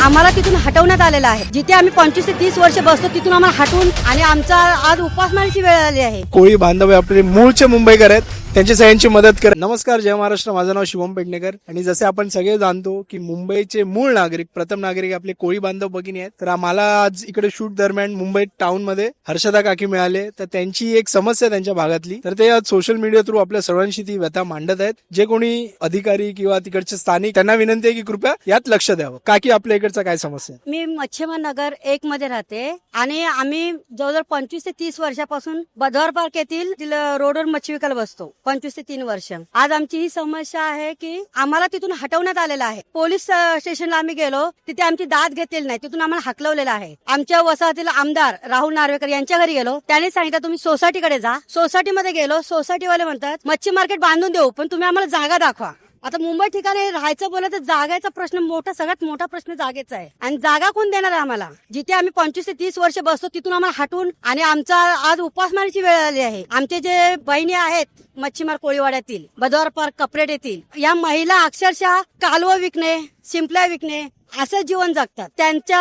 आम्हाला तिथून हटवण्यात आलेलं आहे. जिथे आम्ही 25 ते 30 वर्ष बसतो तिथून आम्हाला हटवून आणि आमचा आज उपासमारीची वेळ आली आहे. कोळी बांधव आपले मूळचे मुंबईकर आहेत, त्यांची सगळ्यांची मदत करा. नमस्कार, जय महाराष्ट्र. माझं नाव शुभम पेडणेकर आणि जसे आपण सगळे जाणतो की मुंबईचे मूळ नागरिक, प्रथम नागरिक आपले कोळी बांधव भगिनी आहेत. तर आम्हाला आज इकडे शूट दरम्यान मुंबई टाउन मध्ये हर्षदा काकी मिळाले. तर त्यांची एक समस्या त्यांच्या भागातली, तर ते आज सोशल मीडिया थ्रू आपल्या सर्वांशी ती व्यथा मांडत आहेत. जे कोणी अधिकारी किंवा तिकडचे स्थानिक, त्यांना विनंती आहे की कृपया यात लक्ष द्यावं. काकी, आपल्या इकडचा काय समस्या आहे? मी मच्छिमा नगर 1 मध्ये राहते आणि आम्ही जवळजवळ 25 ते 30 वर्षापासून बधवार पार्क येथील रोडवर मच्छी विकायला बसतो. 25 ते 3 वर्ष. आज आमची ही समस्या आहे की आम्हाला तिथून हटवण्यात आलेलं आहे. पोलीस स्टेशनला आम्ही गेलो, तिथे आमची दाद घेतलेली नाही, तिथून आम्हाला हकलवलेलं आहे. आमच्या वसाहतील आमदार राहुल नार्वेकर यांच्या घरी गेलो, त्यांनी सांगितलं तुम्ही सोसायटीकडे जा. सोसायटीमध्ये गेलो, सोसायटीवाले म्हणतात मच्छी मार्केट बांधून देऊ, पण तुम्ही आम्हाला जागा दाखवा. आता मुंबई ठिकाणी राहायचं बोललं तर जागेचा प्रश्न सगळ्यात मोठा प्रश्न जागेचा आहे. आणि जागा कोण देणार आहे आम्हाला? जिथे आम्ही 25 ते 30 वर्ष बसतो तिथून आम्हाला हटवून आणि आमचा आज उपासमारीची वेळ आली आहे. आमचे जे बहिणी आहेत मच्छीमार कोळीवाड्यातील, बधवार पार्क, कपरेड येथील, या महिला अक्षरशः कालवं विकणे, शिंपल्या विकणे असं जीवन जगतात. त्यांच्या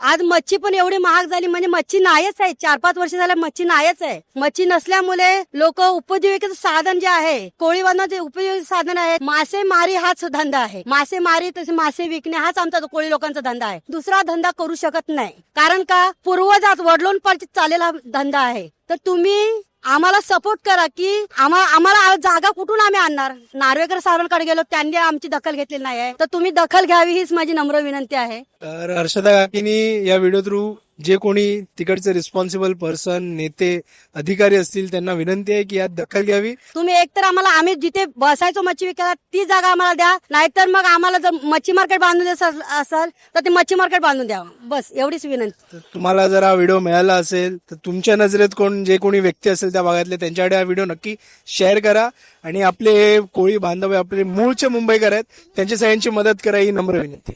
आज मच्छी पण एवढी महाग झाली, म्हणजे मच्छी नाहीच आहे. 4-5 वर्ष झालं मच्छी नाहीच आहे. मच्छी नसल्यामुळे लोक उपजीविकेचं साधन जे आहे, कोळी बांधवाचे उपजीविकेचं साधन आहे मासेमारी, हाच धंदा आहे. मासेमारी तसे मासे विकणे हाच आमचा कोळी लोकांचा धंदा आहे. दुसरा धंदा करू शकत नाही, कारण का पूर्वजात वडिलोंपार्जित चाललेला धंदा आहे. तर तुम्ही आम्हाला सपोर्ट करा की आम्हाला जागा कुठून आम्ही आणणार? नार्वेकर साहेबांकडे गेलो, त्यांनी आमची दखल घेतलेली नाही आहे. तर तुम्ही दखल घ्यावी हीच माझी नम्र विनंती आहे. तर हर्षदा काकीनी या व्हिडिओ थ्रू जे कोणी तिकडचे रिस्पॉन्सिबल पर्सन, नेते, अधिकारी असतील त्यांना विनंती आहे की यात दखल घ्यावी. तुम्ही एकतर आम्हाला, आम्ही जिथे बसायचो मच्छी विकायला ती जागा आम्हाला द्या, नाहीतर मग आम्हाला जर मच्छी मार्केट बांधून द्यायचं असेल तर ते मच्छी मार्केट बांधून द्यावं. बस एवढीच विनंती. तर तुम्हाला जर हा व्हिडिओ मिळाला असेल तर तुमच्या नजरेत जे कोणी व्यक्ती असेल त्या भागातले, त्यांच्याकडे हा व्हिडिओ नक्की शेअर करा आणि आपले कोळी बांधव आपले मूळचे मुंबईकर आहेत, त्यांची सगळ्यांची मदत करा ही नम्र विनंती.